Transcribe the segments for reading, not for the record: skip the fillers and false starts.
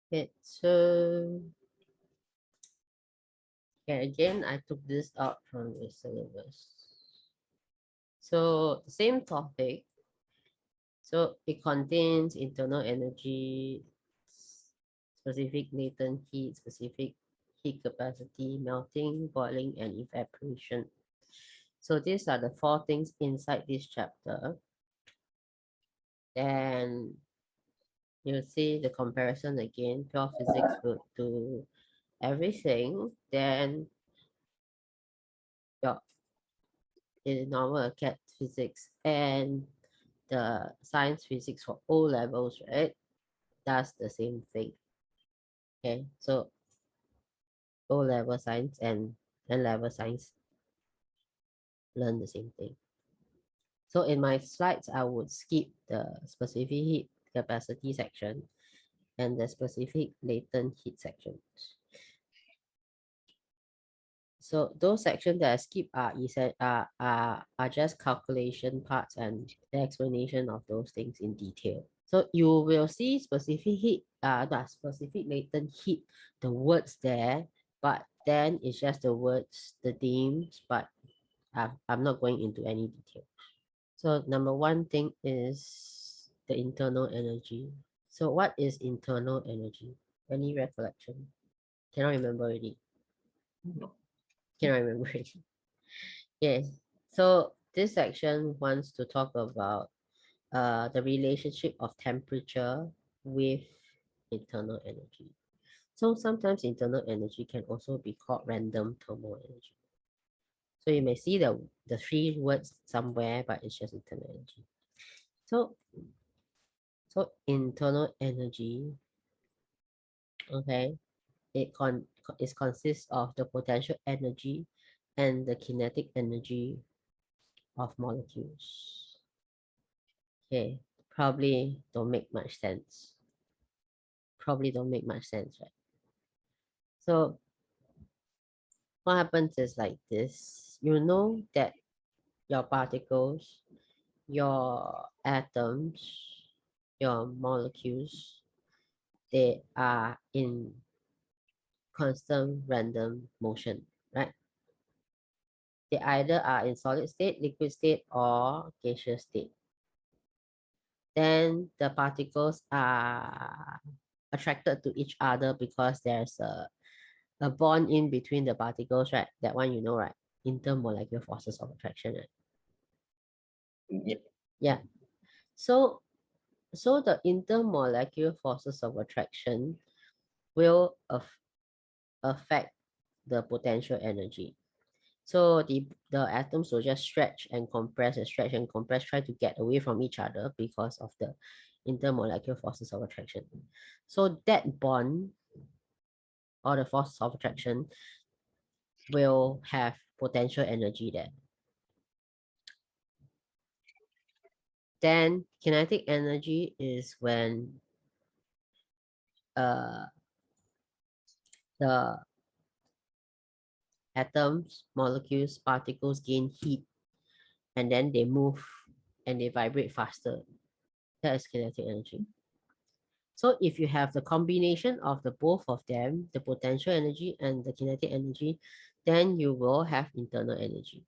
Okay, so okay, again, I took this out from the syllabus. So same topic. So it contains internal energy, specific latent heat, specific heat capacity, melting, boiling, and evaporation. So these are the four things inside this chapter. Then you'll see the comparison again. Pure physics will do everything. Then your in normal acad physics and the science physics for O levels, right? Does the same thing. Okay, so O level science and N level science learn the same thing. So in my slides, I would skip the specific heat capacity section and the specific latent heat section. So those sections that I skip are just calculation parts and the explanation of those things in detail. So you will see specific heat, the specific latent heat, the words there, but then it's just the words, the names, but I'm not going into any detail. So number one thing is the internal energy. So what is internal energy? Any recollection? Cannot remember already. No. Cannot remember already. Yes. So this section wants to talk about the relationship of temperature with internal energy. So sometimes internal energy can also be called random thermal energy. So you may see the three words somewhere, but it's just internal energy. So internal energy, okay, it consists of the potential energy and the kinetic energy of molecules. Okay, probably don't make much sense. Probably don't make much sense, right? So what happens is like this. You know that your particles, your atoms, your molecules, they are in constant random motion, right? They either are in solid state, liquid state, or gaseous state. Then the particles are attracted to each other because there's a bond in between the particles, right? That one you know, right? Intermolecular forces of attraction, right? Yep. Yeah. So the intermolecular forces of attraction will affect the potential energy. So the atoms will just stretch and stretch and compress, try to get away from each other because of the intermolecular forces of attraction. So that bond or the force of attraction will have potential energy there. Then kinetic energy is when uh the atoms, molecules, particles gain heat and then they move and they vibrate faster. That is kinetic energy. So if you have the combination of the both of them, the potential energy and the kinetic energy, then you will have internal energy.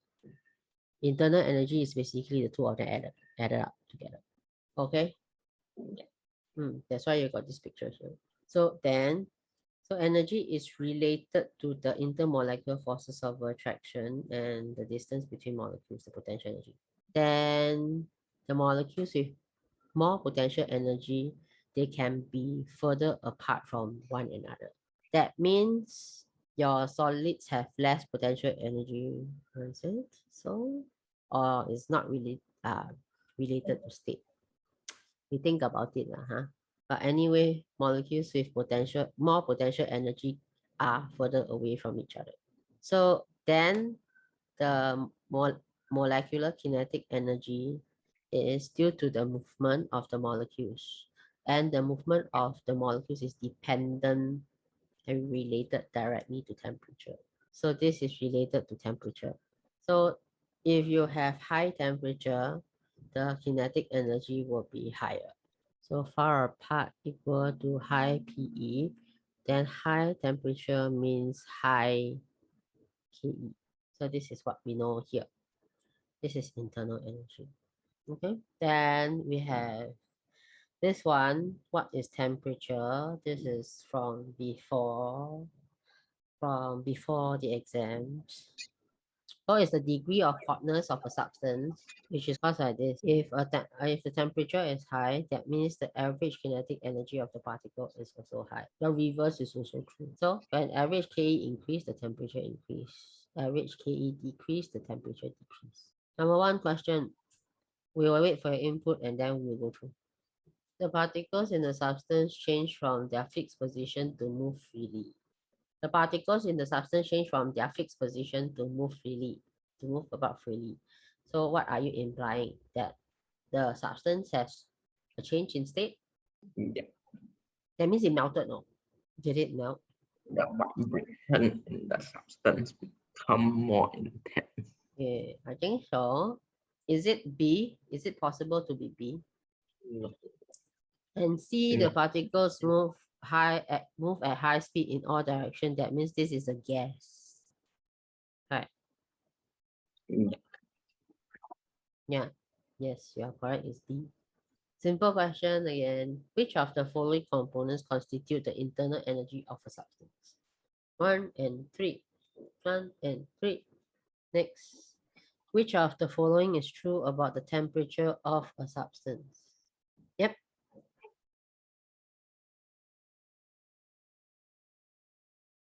Internal energy is basically the two of them added up together. Okay? That's why you got this picture here. So then, so energy is related to the intermolecular forces of attraction and the distance between molecules, the potential energy. Then the molecules with more potential energy, they can be further apart from one another. That means your solids have less potential energy, is it? So, or it's not really related to state. You think about it, huh? But anyway, molecules with more potential energy are further away from each other. So then the molecular kinetic energy is due to the movement of the molecules. And the movement of the molecules is dependent and related directly to temperature. So this is related to temperature. So if you have high temperature, the kinetic energy will be higher. So far apart equal to high PE, then high temperature means high KE. So this is what we know here. This is internal energy. Okay, then we have this one. What is temperature? This is from before the exams. What is the degree of hotness of a substance, which is caused by this? If the temperature is high, that means the average kinetic energy of the particle is also high. The reverse is also true. So when average Ke increase, the temperature increase. Average Ke decrease, the temperature decrease. Number one question. We will wait for your input and then we will go through. The particles in the substance change from their fixed position to move freely. The particles in the substance change from their fixed position to move freely, to move about freely. So what are you implying? That the substance has a change in state? Yeah. That means it melted, no? Did it melt? The vibration in the substance become more intense. Yeah, I think so. Is it B? Is it possible to be B? No. And C, the No. particles move at high speed in all directions. That means this is a gas. Right. Yeah. Yeah. Yes, you are correct. It's D. Simple question again. Which of the following components constitute the internal energy of a substance? 1 and 3. 1 and 3. Next. Which of the following is true about the temperature of a substance?